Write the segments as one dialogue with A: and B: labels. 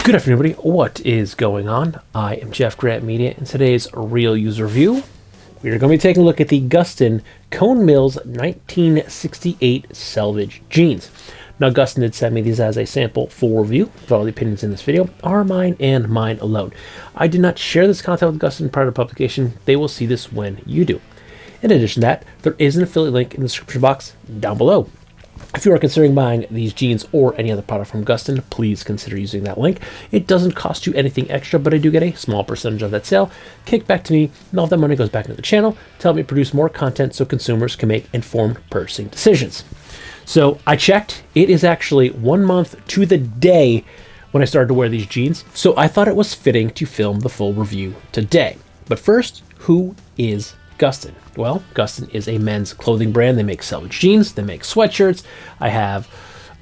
A: Good afternoon, everybody. What is going on? I am jeffgrantMEDIA. In today's real user review, we are going to be taking a look at the Gustin Cone Mills 1968 selvage jeans. Now, Gustin did send me these as a sample for review, but all the opinions in this video are mine and mine alone. I did not share this content with Gustin prior to publication. They will see this when you do. In addition to that, there is an affiliate link in the description box down below. If you are considering buying these jeans or any other product from Gustin, please consider using that link. It doesn't cost you anything extra, but I do get a small percentage of that sale kicked back to me, and all of that money goes back into the channel to help me produce more content so consumers can make informed purchasing decisions. So I checked, it is actually 1 month to the day when I started to wear these jeans, so I thought it was fitting to film the full review today. But first, who is Gustin? Well, Gustin is a men's clothing brand. They make selvage jeans, they make sweatshirts. I have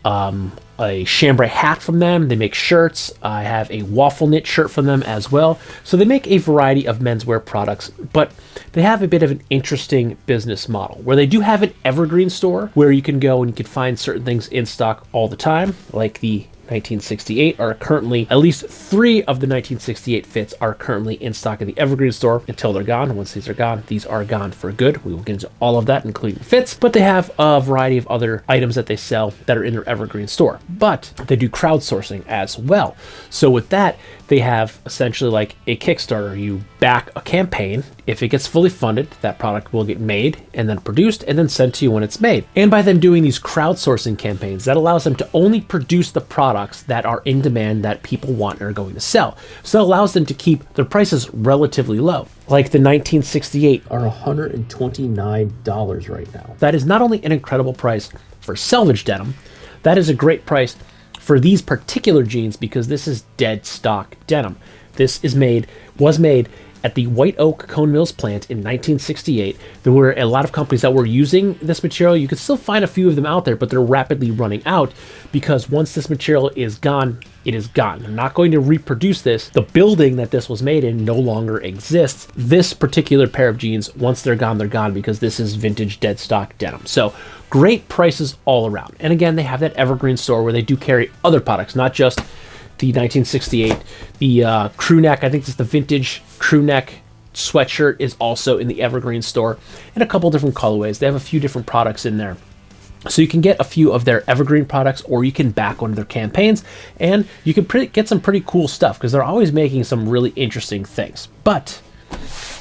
A: a chambray hat from them. They make shirts. I have a waffle knit shirt from them as well. So they make a variety of menswear products, but they have a bit of an interesting business model where they do have an evergreen store where you can go and you can find certain things in stock all the time, like the 1968 are currently, at least 3 of the 1968 fits are currently in stock in the evergreen store until they're gone. Once these are gone for good. We will get into all of that, including fits, but they have a variety of other items that they sell that are in their evergreen store, but they do crowdsourcing as well. So with that, they have essentially like a Kickstarter. You back a campaign. If it gets fully funded, that product will get made and then produced and then sent to you when it's made. And by them doing these crowdsourcing campaigns, that allows them to only produce the products that are in demand that people want and are going to sell. So it allows them to keep their prices relatively low. Like the 1968 are $129 right now. That is not only an incredible price for selvage denim, that is a great price for these particular jeans because this is dead stock denim. This was made at the White Oak Cone Mills plant in 1968. There were a lot of companies that were using this material. You can still find a few of them out there, but they're rapidly running out because once this material is gone, it is gone. They're not going to reproduce this. The building that this was made in no longer exists. This particular pair of jeans, once they're gone because this is vintage dead stock denim. So great prices all around. And again, they have that evergreen store where they do carry other products, not just the 1968, the crew neck. I think it's the vintage crew neck sweatshirt is also in the evergreen store, and a couple different colorways. They have a few different products in there. So you can get a few of their evergreen products, or you can back one of their campaigns, and you can get some pretty cool stuff because they're always making some really interesting things. But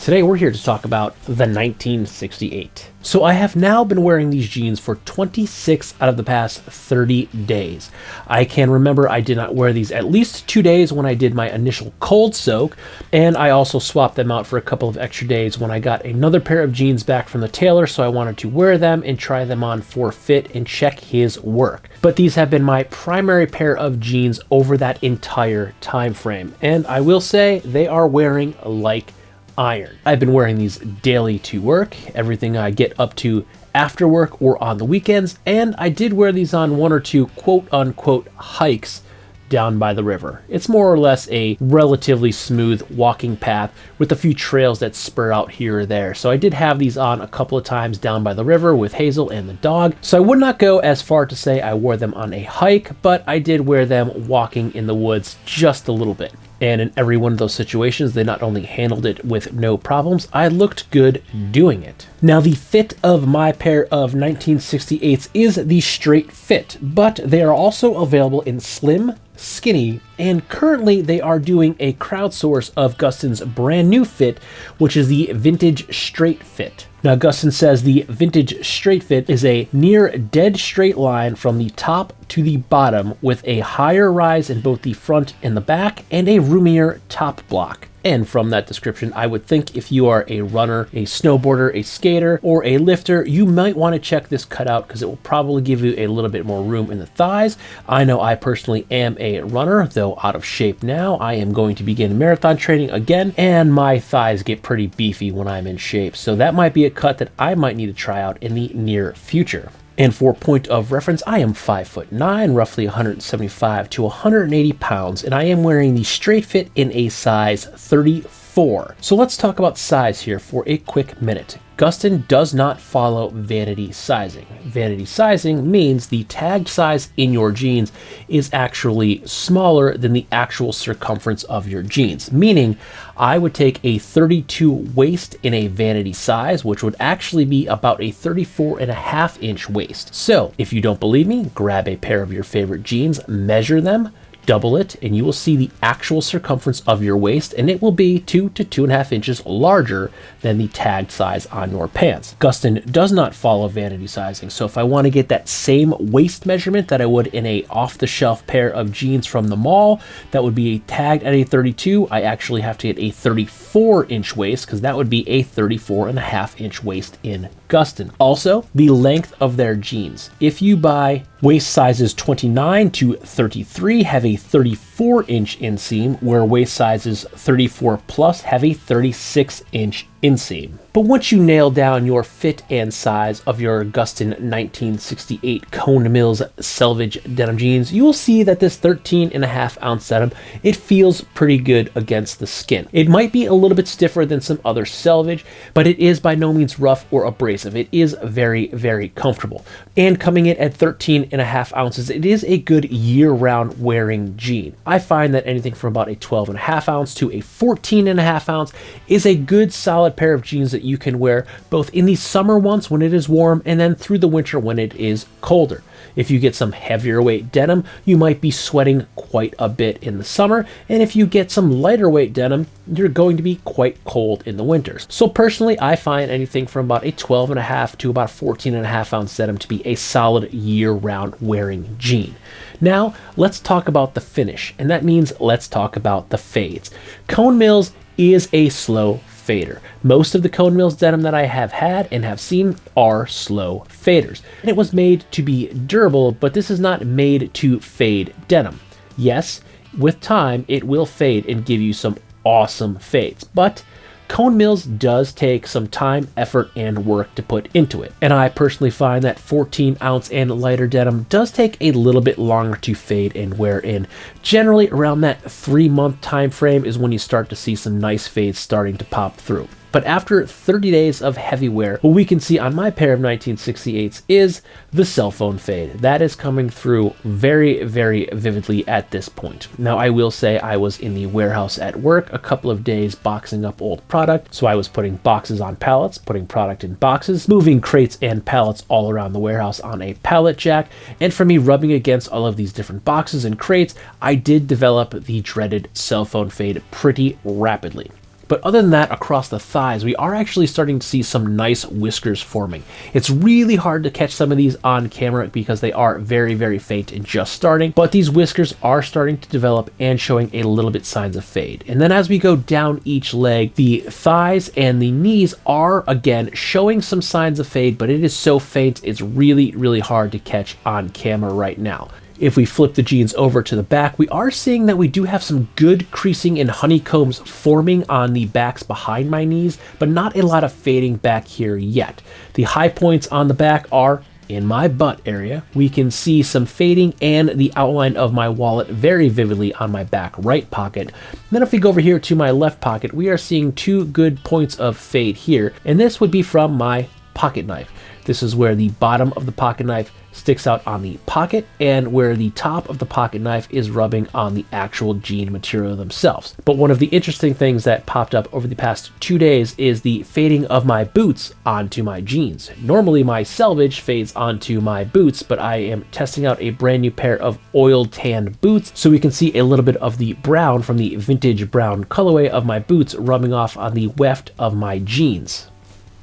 A: today we're here to talk about the 1968. So I have now been wearing these jeans for 26 out of the past 30 days. I can remember I did not wear these at least 2 days when I did my initial cold soak, and I also swapped them out for a couple of extra days when I got another pair of jeans back from the tailor, so I wanted to wear them and try them on for fit and check his work. But these have been my primary pair of jeans over that entire time frame, and I will say they are wearing like iron. I've been wearing these daily to work, everything I get up to after work or on the weekends, and I did wear these on 1 or 2 quote-unquote hikes down by the river. It's more or less a relatively smooth walking path with a few trails that spur out here or there. So I did have these on a couple of times down by the river with Hazel and the dog. So I would not go as far to say I wore them on a hike, but I did wear them walking in the woods just a little bit. And in every one of those situations, they not only handled it with no problems, I looked good doing it. Now, the fit of my pair of 1968s is the straight fit, but they are also available in slim, skinny, and currently they are doing a crowdsource of Gustin's brand new fit, which is the vintage straight fit. Now, Gustin says the vintage straight fit is a near dead straight line from the top to the bottom with a higher rise in both the front and the back and a roomier top block. And from that description, I would think if you are a runner, a snowboarder, a skater, or a lifter, you might want to check this cutout because it will probably give you a little bit more room in the thighs. I know I personally am a runner, though out of shape now. I am going to begin marathon training again, and my thighs get pretty beefy when I'm in shape. So that might be a cut that I might need to try out in the near future. And for point of reference, I am 5'9", roughly 175 to 180 pounds, and I am wearing the straight fit in a size 34. So let's talk about size here for a quick minute. Gustin does not follow vanity sizing. Vanity sizing means the tagged size in your jeans is actually smaller than the actual circumference of your jeans, meaning I would take a 32 waist in a vanity size, which would actually be about a 34.5-inch waist. So if you don't believe me, grab a pair of your favorite jeans, measure them, double it, and you will see the actual circumference of your waist, and it will be 2 to 2.5 inches larger than the tagged size on your pants. Gustin does not follow vanity sizing, so if I want to get that same waist measurement that I would in a off-the-shelf pair of jeans from the mall, that would be tagged at a 32, I actually have to get a 34-inch waist, because that would be a 34.5-inch waist in Gustin. Also, the length of their jeans. If you buy waist sizes 29 to 33 have a 34-inch inseam, where waist sizes 34 plus have a 36-inch inseam. But once you nail down your fit and size of your Gustin 1968 Cone Mills selvage denim jeans, you will see that this 13.5 ounce denim, it feels pretty good against the skin. It might be a little bit stiffer than some other selvage, but it is by no means rough or abrasive. It is very, very comfortable. And coming in at 13.5 ounces, it is a good year-round wearing jean. I find that anything from about a 12.5 ounce to a 14.5 ounce is a good solid pair of jeans that you can wear both in the summer months when it is warm and then through the winter when it is colder. If you get some heavier weight denim, you might be sweating quite a bit in the summer, and if you get some lighter weight denim, you're going to be quite cold in the winters. So personally, I find anything from about a 12.5 to about 14.5 ounce denim to be a solid year-round wearing jean. Now, let's talk about the finish, and that means let's talk about the fades. Cone Mills is a slow fader. Most of the Cone Mills denim that I have had and have seen are slow faders. And it was made to be durable, but this is not made to fade denim. Yes, with time, it will fade and give you some awesome fades, but Cone Mills does take some time, effort, and work to put into it. And I personally find that 14 ounce and lighter denim does take a little bit longer to fade and wear in. Generally around that 3-month time frame is when you start to see some nice fades starting to pop through. But after 30 days of heavy wear, what we can see on my pair of 1968s is the cell phone fade. That is coming through very, very vividly at this point. Now, I will say I was in the warehouse at work a couple of days boxing up old product. So I was putting boxes on pallets, putting product in boxes, moving crates and pallets all around the warehouse on a pallet jack. And for me rubbing against all of these different boxes and crates, I did develop the dreaded cell phone fade pretty rapidly. But other than that, across the thighs, we are actually starting to see some nice whiskers forming. It's really hard to catch some of these on camera because they are very, very faint and just starting, but these whiskers are starting to develop and showing a little bit signs of fade. And then as we go down each leg, the thighs and the knees are again showing some signs of fade, but it is so faint, it's really, really hard to catch on camera right now. If we flip the jeans over to the back, we are seeing that we do have some good creasing and honeycombs forming on the backs behind my knees, but not a lot of fading back here yet. The high points on the back are in my butt area. We can see some fading and the outline of my wallet very vividly on my back right pocket. Then if we go over here to my left pocket, we are seeing 2 good points of fade here, and this would be from my pocket knife. This is where the bottom of the pocket knife sticks out on the pocket and where the top of the pocket knife is rubbing on the actual jean material themselves. But one of the interesting things that popped up over the past 2 days is the fading of my boots onto my jeans. Normally my selvage fades onto my boots, but I am testing out a brand new pair of oil tanned boots so we can see a little bit of the brown from the vintage brown colorway of my boots rubbing off on the weft of my jeans.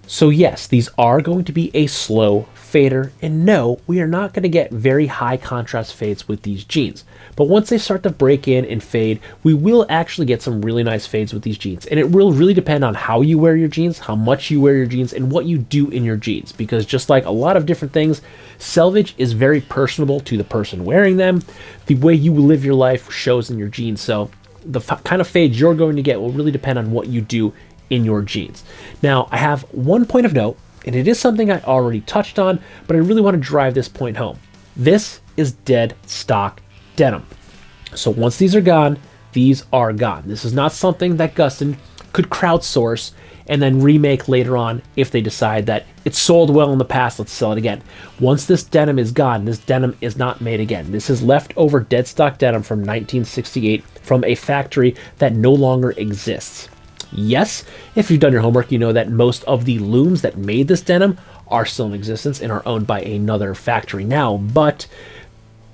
A: So yes, these are going to be a slow fader, and no, we are not going to get very high contrast fades with these jeans. But once they start to break in and fade, we will actually get some really nice fades with these jeans. And it will really depend on how you wear your jeans, how much you wear your jeans, and what you do in your jeans. Because just like a lot of different things, selvage is very personable to the person wearing them. The way you live your life shows in your jeans. So the kind of fade you're going to get will really depend on what you do in your jeans. Now, I have one point of note, and it is something I already touched on, but I really want to drive this point home. This is dead stock denim. So once these are gone, these are gone. This is not something that Gustin could crowdsource and then remake later on if they decide that it's sold well in the past, let's sell it again. Once this denim is gone, this denim is not made again. This is leftover dead stock denim from 1968 from a factory that no longer exists. Yes, if you've done your homework, you know that most of the looms that made this denim are still in existence and are owned by another factory now, but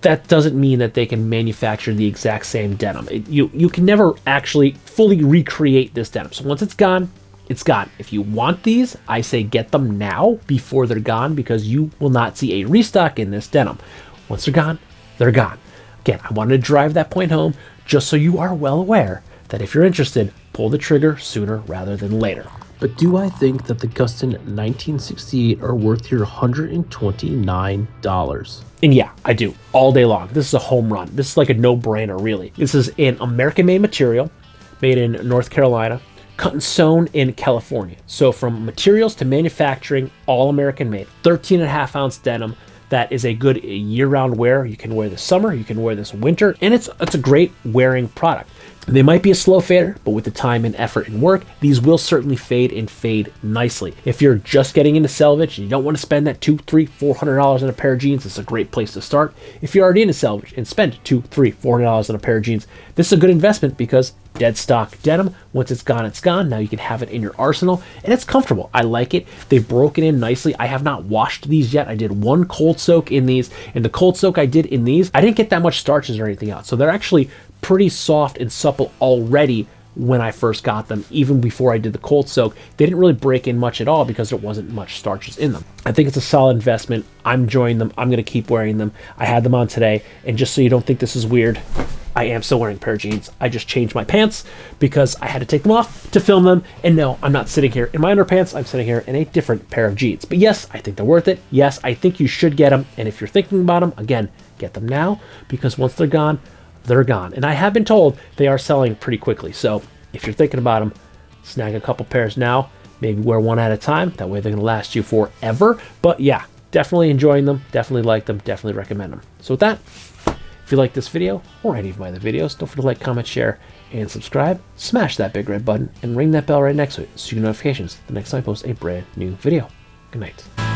A: that doesn't mean that they can manufacture the exact same denim. You can never actually fully recreate this denim. So once it's gone, it's gone. If you want these, I say get them now before they're gone, because you will not see a restock in this denim. Once they're gone, they're gone. Again, I wanted to drive that point home just so you are well aware that if you're interested, pull the trigger sooner rather than later. But do I think that the Gustin 1968 are worth your $129? And yeah, I do, all day long. This is a home run. This is like a no-brainer, really. This is an American-made material, made in North Carolina, cut and sewn in California. So from materials to manufacturing, all American-made. 13.5-ounce denim that is a good year-round wear. You can wear this summer, you can wear this winter, and it's a great wearing product. They might be a slow fader, but with the time and effort and work, these will certainly fade and fade nicely. If you're just getting into selvage and you don't want to spend that $200, $300, $400 on a pair of jeans, this is a great place to start. If you're already into selvage and spend $200, $300, $400 on a pair of jeans, this is a good investment because dead stock denim, once it's gone, it's gone. Now you can have it in your arsenal, and it's comfortable. I like it. They've broken in nicely. I have not washed these yet. I did one cold soak in these, and the cold soak I did in these, I didn't get that much starches or anything out. So they're actually pretty soft and supple already when I first got them. Even before I did the cold soak, they didn't really break in much at all because there wasn't much starches in them. I think it's a solid investment. I'm enjoying them. I'm going to keep wearing them. I had them on today, and just so you don't think this is weird, I am still wearing a pair of jeans. I just changed my pants because I had to take them off to film them. And no, I'm not sitting here in my underpants. I'm sitting here in a different pair of jeans. But yes, I think they're worth it. Yes, I think you should get them. And if you're thinking about them, again, get them now, because once they're gone, they're gone. And I have been told they are selling pretty quickly. So if you're thinking about them, snag a couple pairs now, maybe wear one at a time. That way they're going to last you forever. But yeah, definitely enjoying them, definitely like them, definitely recommend them. So with that, if you like this video or any of my other videos, don't forget to like, comment, share, and subscribe. Smash that big red button and ring that bell right next to it so you get notifications the next time I post a brand new video. Good night.